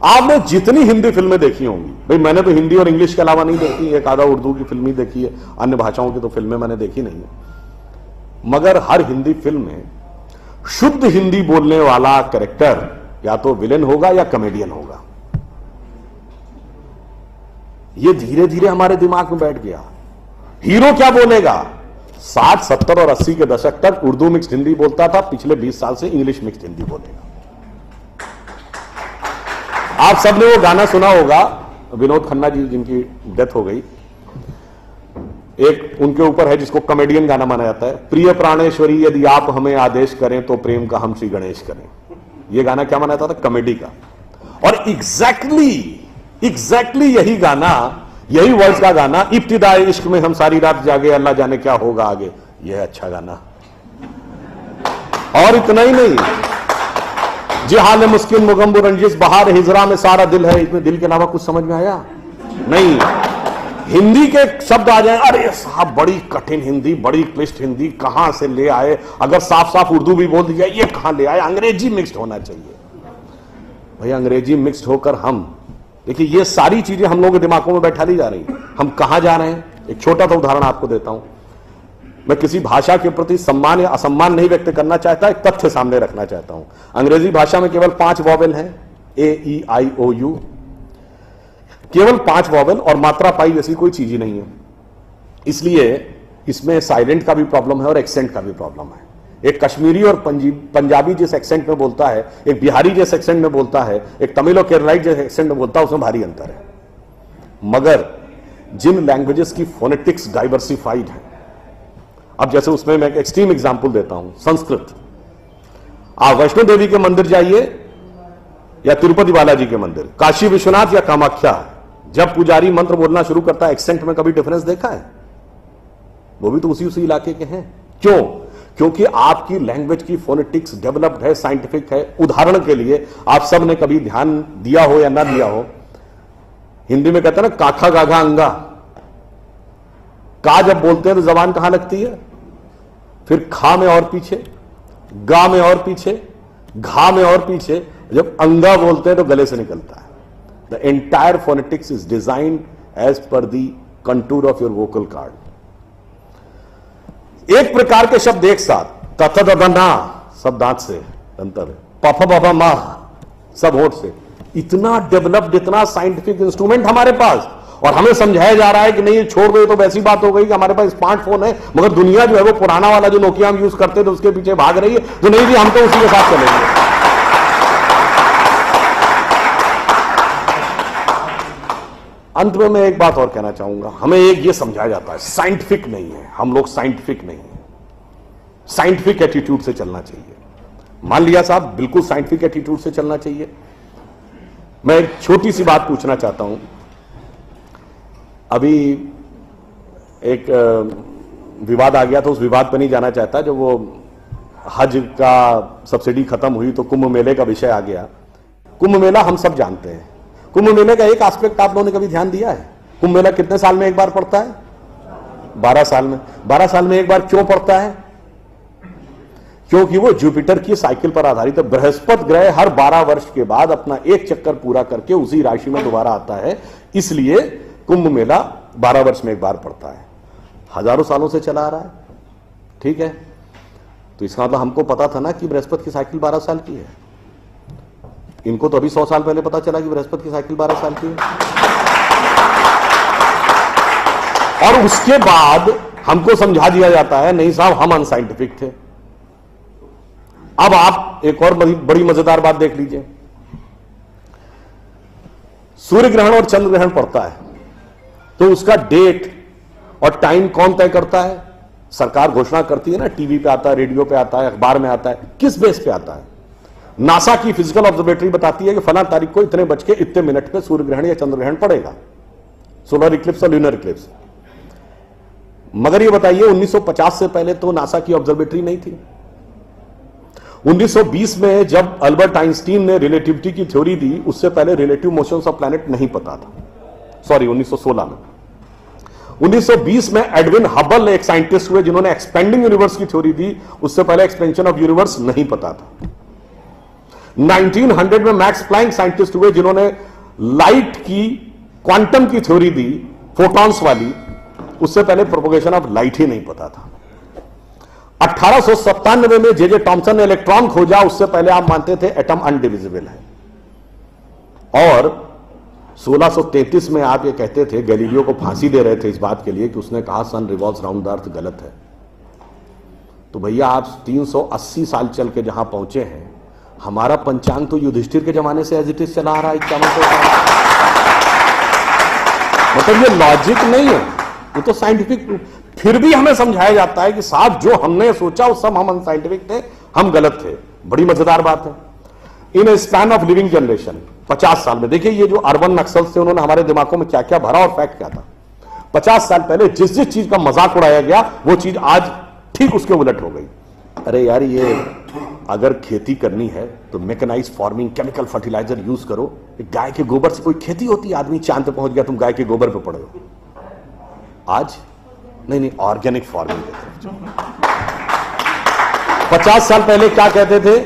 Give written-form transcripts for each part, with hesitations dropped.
आपने जितनी हिंदी फिल्में देखी होंगी, भाई मैंने तो हिंदी और इंग्लिश के अलावा नहीं देखी, एक आधा उर्दू की फिल्म ही देखी है, अन्य भाषाओं की तो फिल्में मैंने देखी नहीं है, मगर हर हिंदी फिल्म में शुद्ध हिंदी बोलने वाला कैरेक्टर या तो विलेन होगा या कॉमेडियन होगा। यह धीरे धीरे हमारे दिमाग में बैठ गया। हीरो क्या बोलेगा? 60, 70 और 80 के दशक तक उर्दू मिक्स्ड हिंदी बोलता था, पिछले 20 साल से इंग्लिश मिक्स्ड हिंदी बोलेगा। आप सबने वो गाना सुना होगा, विनोद खन्ना जी जिनकी डेथ हो गई, एक उनके ऊपर है जिसको कॉमेडियन गाना माना जाता है, प्रिय प्राणेश्वरी यदि आप हमें आदेश करें तो प्रेम का हम श्री गणेश करें। यह गाना क्या माना जाता था? कॉमेडी का। और एग्जैक्टली यही गाना, यही वर्ड्स का गाना, इब्तिदाए इश्क में हम सारी रात जागे अल्लाह जाने क्या होगा आगे, यह अच्छा गाना। और इतना ही नहीं, जी हाल मुस्किन मुगम्बु रंजिश बहार हिजरा में सारा दिल है, इसमें दिल के अलावा कुछ समझ में आया नहीं। हिंदी के शब्द आ जाए, अरे साहब बड़ी कठिन हिंदी, बड़ी क्लिष्ट हिंदी, कहां से ले आए? अगर साफ साफ उर्दू भी बोल दिया, ये कहां ले आए? अंग्रेजी मिक्स्ड होना चाहिए। भाई अंग्रेजी मिक्स्ड होकर हम, देखिए ये सारी चीजें हम लोगों के दिमागों में बैठा ली जा रही हैं। हम कहां जा रहे हैं? एक छोटा सा उदाहरण आपको देता हूं। मैं किसी भाषा के प्रति सम्मान या असम्मान नहीं व्यक्त करना चाहता, एक तथ्य सामने रखना चाहता हूं। अंग्रेजी भाषा में केवल 5 वॉवेल हैं, AEIOU, केवल 5 वॉवेल, और मात्रा पाई जैसी कोई चीज ही नहीं है। इसलिए इसमें साइलेंट का भी प्रॉब्लम है और एक्सेंट का भी प्रॉब्लम है। एक कश्मीरी और पंजाबी जिस एक्सेंट में बोलता है, एक बिहारी जिस एक्सेंट में बोलता है, एक तमिल और केरलाई जिस एक्सेंट में बोलता है, उसमें भारी अंतर है। मगर जिन लैंग्वेजेस की फोनेटिक्स डाइवर्सिफाइड है, अब जैसे उसमें मैं एक एक्सट्रीम एग्जांपल देता हूं, संस्कृत। आप वैष्णो देवी के मंदिर जाइए या तिरुपति बालाजी के मंदिर, काशी विश्वनाथ या कामाख्या, जब पुजारी मंत्र बोलना शुरू करता है, एक्सेंट में कभी डिफरेंस देखा है? वो भी तो उसी इलाके के हैं। क्यों? क्योंकि आपकी लैंग्वेज की फोनेटिक्स डेवलप्ड है, साइंटिफिक है। उदाहरण के लिए, आप सब ने कभी ध्यान दिया हो या ना दिया हो, हिंदी में कहते हैं ना काखा गाघा अंगा। का जब बोलते हैं तो जबान कहां लगती है? फिर खा में और पीछे, गा में और पीछे, घा में और पीछे, जब अंगा बोलते हैं तो गले से निकलता है। The entire phonetics is designed as per the contour of your vocal cord. एक प्रकार के शब्द एक साथ, तथ दना सब दांत से अंतर है, पफ बफा मा सब होठ से। इतना डेवलप्ड, इतना साइंटिफिक इंस्ट्रूमेंट हमारे पास, और हमें समझाया जा रहा है कि नहीं छोड़ दो, तो वैसी बात हो गई कि हमारे पास स्मार्टफोन है, मगर दुनिया जो है वो पुराना वाला जो नोकिया हम यूज करते थे उसके पीछे भाग रही है। तो नहीं जी, हम तो उसी के साथ चलेंगे। अंत में मैं एक बात और कहना चाहूंगा, हमें एक ये समझाया जाता है साइंटिफिक नहीं है, हम लोग साइंटिफिक नहीं है, साइंटिफिक एटीट्यूड से चलना चाहिए। मान लिया साहब, बिल्कुल साइंटिफिक एटीट्यूड से चलना चाहिए। मैं एक छोटी सी बात पूछना चाहता हूं। अभी एक विवाद आ गया था, उस विवाद पर नहीं जाना चाहता, जो वो हज का सब्सिडी खत्म हुई तो कुंभ मेले का विषय आ गया। कुंभ मेला हम सब जानते हैं। कुंभ मेले का एक एस्पेक्ट आप लोगों ने कभी ध्यान दिया है? कुंभ मेला कितने साल में एक बार पड़ता है? 12 साल में। 12 साल में एक बार क्यों पड़ता है? क्योंकि वो जुपिटर की साइकिल पर आधारित है। बृहस्पति ग्रह हर 12 वर्ष के बाद अपना एक चक्कर पूरा करके उसी राशि में दोबारा आता है, इसलिए कुंभ मेला 12 वर्ष में एक बार पड़ता है। हजारों सालों से चला आ रहा है, ठीक है? तो इसका मतलब हमको पता था ना कि बृहस्पति की साइकिल 12 साल की है। इनको तो अभी 100 साल पहले पता चला कि बृहस्पति की साइकिल 12 साल की है। और उसके बाद हमको समझा दिया जाता है नहीं साहब हम अनसाइंटिफिक थे। अब आप एक और बड़ी मजेदार बात देख लीजिए। सूर्य ग्रहण और चंद्र ग्रहण पड़ता है तो उसका डेट और टाइम कौन तय करता है? सरकार घोषणा करती है ना, टीवी पे आता है, रेडियो पे आता है, अखबार में आता है। किस बेस पे आता है? नासा की फिजिकल ऑब्जर्वेटरी बताती है कि फला तारीख को इतने बज के इतने मिनट पे सूर्य ग्रहण या चंद्र ग्रहण पड़ेगा, सोलर इक्लिप्स और ल्यूनर इक्लिप्स। मगर ये बताइए 1950 से पहले तो नासा की ऑब्जर्वेटरी नहीं थी। 1920 में जब अल्बर्ट आइंस्टीन ने रिलेटिविटी की थ्योरी दी, उससे पहले रिलेटिव मोशंस ऑफ प्लैनेट नहीं पता था। सॉरी, 1916 में। 1920 में एडविन हबल एक साइंटिस्ट हुए जिन्होंने एक्सपेंडिंग यूनिवर्स की थ्योरी दी, उससे पहले एक्सपेंशन ऑफ यूनिवर्स नहीं पता था। 1900 में मैक्स प्लैंक साइंटिस्ट हुए जिन्होंने लाइट की क्वांटम की थ्योरी दी, फोटॉन्स वाली। उससे पहले प्रोपोगेशन ऑफ लाइट ही नहीं पता था। 1897 में जे टॉमसन ने इलेक्ट्रॉन खोजा, उससे पहले आप मानते थे एटम अनडिविजिबल है। और 1633 में आप ये कहते थे, गैलीलियो को फांसी दे रहे थे इस बात के लिए कि उसने कहा सन रिवॉल्व्स राउंड द अर्थ, गलत है। तो भैया आप 380 साल चल के जहां पहुंचे हैं, हमारा पंचांग तो युधिष्ठिर के जमाने से एज इट इज चला आ रहा है 5100 साल। मतलब ये लॉजिक नहीं है, ये तो साइंटिफिक। फिर भी हमें समझाया जाता है कि साहब जो हमने सोचा वो सब हम अनसाइंटिफिक थे, हम गलत थे। बड़ी मजेदार बात है। इन ए स्पैन ऑफ लिविंग जनरेशन, 50 साल में देखिए ये जो अर्बन नक्सल्स थे उन्होंने हमारे दिमागों में क्या क्या भरा और फैक्ट क्या था। 50 साल पहले जिस जिस चीज का मजाक उड़ाया गया वो चीज आज ठीक उसके उलट हो गई। अरे यार, ये अगर खेती करनी है तो mechanised farming, chemical fertiliser use करो। गाय के गोबर से कोई खेती होती है? आदमी चांद पे पहुंच गया, तुम गाय के गोबर पे पड़े हो। आज नहीं, ऑर्गेनिक फार्मिंग की तरफ जाओ। 50 साल पहले क्या कहते थे?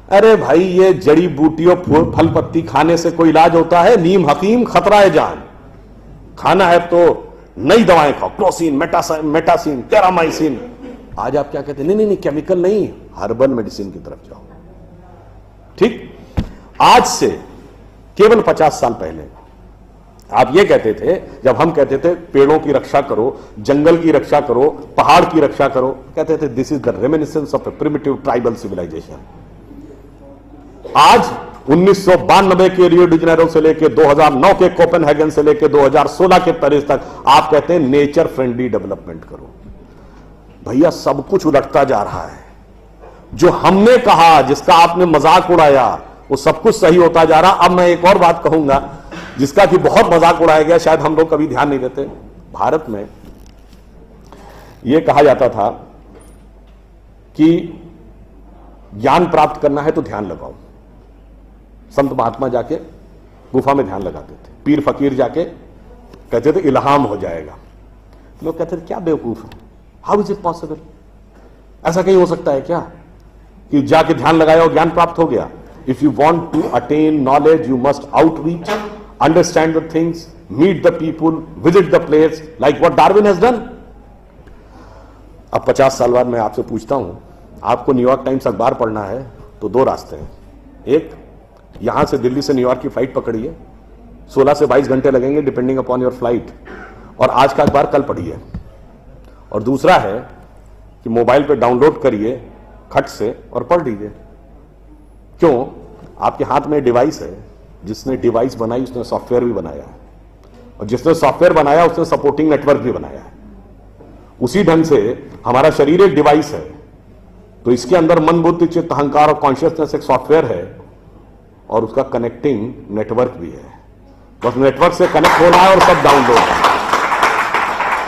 अरे भाई, ये जड़ी बूटियों फल पत्ती खाने से कोई इलाज होता है? नीम हकीम खतरा है जान। खाना है तो नई दवाएं खाओ, क्लोसिन, मेटासिन, टेरामाइसिन। आज आप क्या कहते हैं? नहीं, केमिकल नहीं, हर्बल मेडिसिन की तरफ जाओ। ठीक, आज से केवल 50 साल पहले आप ये कहते थे, जब हम कहते थे पेड़ों की रक्षा करो, जंगल की रक्षा करो, पहाड़ की रक्षा करो, कहते थे this is the reminiscence of a primitive tribal civilisation. आज 1992 के रियो डी जेनेरो से लेकर 2009 के कोपेनहेगन से लेकर 2016 के पेरिस तक आप कहते हैं नेचर फ्रेंडली डेवलपमेंट करो। भैया सब कुछ उलटता जा रहा है। जो हमने कहा, जिसका आपने मजाक उड़ाया, वो सब कुछ सही होता जा रहा। अब मैं एक और बात कहूंगा जिसका कि बहुत मजाक उड़ाया गया, शायद हम लोग कभी ध्यान नहीं देते। भारत में यह कहा जाता था कि ज्ञान प्राप्त करना है तो ध्यान लगाओ। संत महात्मा जाके गुफा में ध्यान लगाते थे, पीर फकीर जाके कहते थे इल्हाम हो जाएगा। लोग कहते थे क्या बेवकूफ है, हाउ इज इट पॉसिबल? ऐसा कहीं हो सकता है क्या कि जाके ध्यान लगाया और ज्ञान प्राप्त हो गया? If you want to attain knowledge you must outreach, understand the things, meet the people, visit the place, like what Darwin has done. अब 50 साल बाद मैं आपसे पूछता हूं, आपको न्यूयॉर्क टाइम्स अखबार पढ़ना है तो दो रास्ते हैं। एक, यहां से दिल्ली से न्यूयॉर्क की फ्लाइट पकड़िए, 16 से 22 घंटे लगेंगे डिपेंडिंग अपॉन योर फ्लाइट, और आज का अखबार कल पढ़िए। और दूसरा है कि मोबाइल पे डाउनलोड करिए खट से और पढ़ लीजिए। क्यों? आपके हाथ में डिवाइस है, जिसने डिवाइस बनाई उसने सॉफ्टवेयर भी बनाया है, और जिसने सॉफ्टवेयर बनाया उसने सपोर्टिंग नेटवर्क भी बनाया है। उसी ढंग से हमारा शरीर एक डिवाइस है, तो इसके अंदर मन, बुद्धि, चित्त, अहंकार और कॉन्शियसनेस एक सॉफ्टवेयर है, और उसका कनेक्टिंग नेटवर्क भी है। बस नेटवर्क से कनेक्ट होना है और सब डाउनलोड है।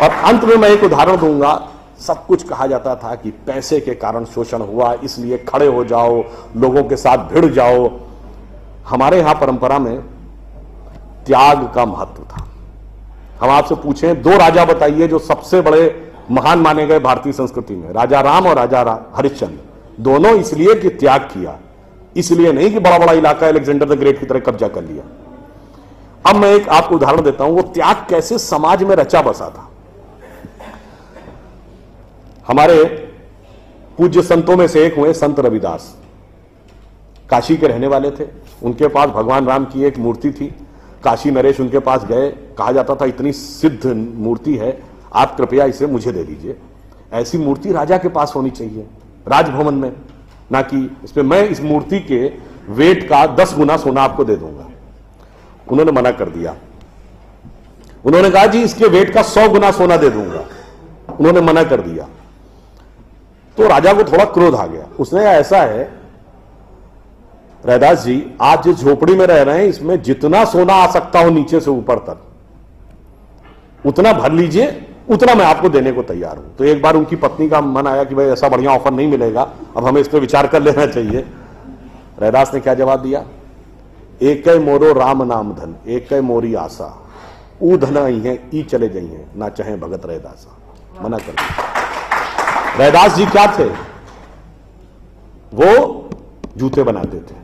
और अंत में मैं एक उदाहरण दूंगा। सब कुछ कहा जाता था कि पैसे के कारण शोषण हुआ, इसलिए खड़े हो जाओ, लोगों के साथ भिड़ जाओ। हमारे यहां परंपरा में त्याग का महत्व था। हम आपसे पूछें, दो राजा बताइए जो सबसे बड़े महान माने गए भारतीय संस्कृति में, राजा राम और राजा हरिश्चंद्र। दोनों इसलिए कि त्याग किया, इसलिए नहीं कि बड़ा बड़ा इलाका अलेक्जेंडर द ग्रेट की तरह कब्जा कर लिया। अब मैं एक आपको उदाहरण देता हूं, वो त्याग कैसे समाज में रचा बसा था। हमारे पूज्य संतों में से एक हुए संत रविदास, काशी के रहने वाले थे। उनके पास भगवान राम की एक मूर्ति थी। काशी नरेश उनके पास गए, कहा जाता था इतनी सिद्ध मूर्ति है, आप कृपया इसे मुझे दे दीजिए। ऐसी मूर्ति राजा के पास होनी चाहिए राजभवन में, ना कि इस पे मैं इस मूर्ति के वेट का 10 गुना सोना आपको दे दूंगा। उन्होंने मना कर दिया। उन्होंने कहा जी इसके वेट का 100 गुना सोना दे दूंगा। उन्होंने मना कर दिया। तो राजा को थोड़ा क्रोध आ गया। उसने कहा ऐसा है रैदास जी, आप जिस झोपड़ी में रह रहे हैं इसमें जितना सोना आ सकता हो नीचे से ऊपर तक उतना भर लीजिए, उतना मैं आपको देने को तैयार हूं। तो एक बार उनकी पत्नी का मन आया कि भाई ऐसा बढ़िया ऑफर नहीं मिलेगा, अब हमें इस पर विचार कर लेना चाहिए। रैदास ने क्या जवाब दिया? एक मोरो राम नाम धन, एक मोरी आशा, ऊ धन आई है ई चले जाइए, ना चाहे भगत रैदासा। मना कर दिया। रैदास जी क्या थे? वो जूते बनाते थे।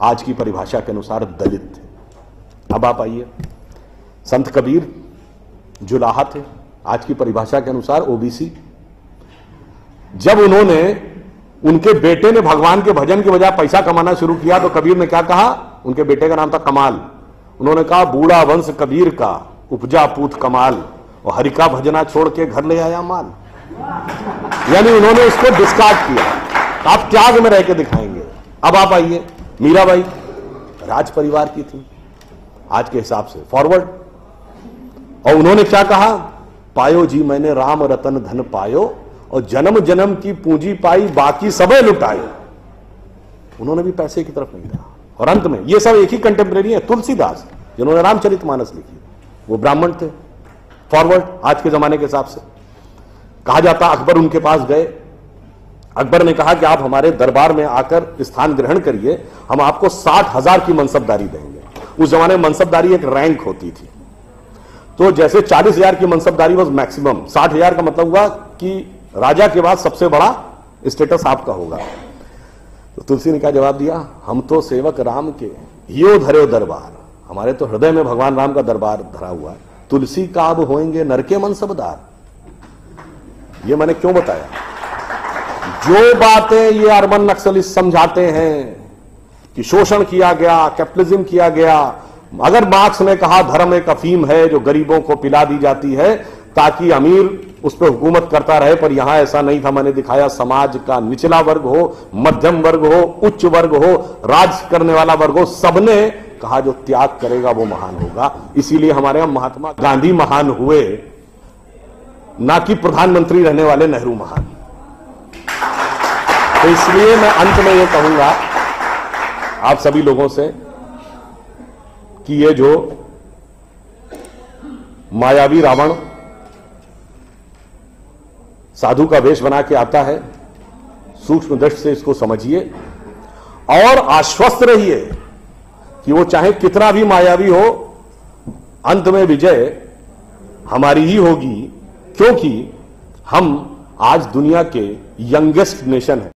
आज की परिभाषा के अनुसार दलित थे। अब आप आइए, संत कबीर जुलाहा थे, आज की परिभाषा के अनुसार ओबीसी। जब उन्होंने, उनके बेटे ने भगवान के भजन के बजाय पैसा कमाना शुरू किया तो कबीर ने क्या कहा? उनके बेटे का नाम था कमाल। उन्होंने कहा बूढ़ा वंश कबीर का उपजा पूत कमाल, और हरि का भजना छोड़ के घर ले आया माल। यानी उन्होंने उसको डिस्कार्ड किया। आप त्याग में रह के दिखाएंगे। अब आप आइए, मीराबाई राज परिवार की थी आज के हिसाब से, फॉरवर्ड। और उन्होंने क्या कहा? पायो जी मैंने राम रतन धन पायो, और जन्म जन्म की पूंजी पाई बाकी सबे लुटाए। उन्होंने भी पैसे की तरफ नहीं रहा। और अंत में ये सब एक ही कंटेम्परेरी है, तुलसीदास जिन्होंने रामचरितमानस लिखी, वो ब्राह्मण थे, फॉरवर्ड आज के जमाने के हिसाब से। कहा जाता अकबर उनके पास गए, अकबर ने कहा कि आप हमारे दरबार में आकर स्थान ग्रहण करिए, हम आपको 60,000 की मनसबदारी देंगे। उस जमाने में मनसबदारी एक रैंक होती थी, तो जैसे 40,000 की मनसबदारी वॉज मैक्सिमम, 60,000 का मतलब हुआ कि राजा के बाद सबसे बड़ा स्टेटस आपका होगा। तो तुलसी ने क्या जवाब दिया? हम तो सेवक राम के यो धरे दरबार, हमारे तो हृदय में भगवान राम का दरबार धरा हुआ है। तुलसी का अब होंगे नर के मनसबदार। ये मैंने क्यों बताया? जो बातें ये अर्बन नक्सलिस्ट समझाते हैं कि शोषण किया गया, कैपिटलिज्म किया गया, अगर मार्क्स ने कहा धर्म एक अफीम है जो गरीबों को पिला दी जाती है ताकि अमीर उस पर हुकूमत करता रहे, पर यहां ऐसा नहीं था। मैंने दिखाया समाज का निचला वर्ग हो, मध्यम वर्ग हो, उच्च वर्ग हो, राज करने वाला वर्ग हो, सबने कहा जो त्याग करेगा वो महान होगा। इसीलिए हमारे यहां महात्मा गांधी महान हुए, ना कि प्रधानमंत्री रहने वाले नेहरू महान। तो इसलिए मैं अंत में ये कहूंगा आप सभी लोगों से कि ये जो मायावी रावण साधु का वेश बना के आता है, सूक्ष्म दृष्टि से इसको समझिए और आश्वस्त रहिए कि वो चाहे कितना भी मायावी हो, अंत में विजय हमारी ही होगी, क्योंकि हम आज दुनिया के यंगेस्ट नेशन हैं।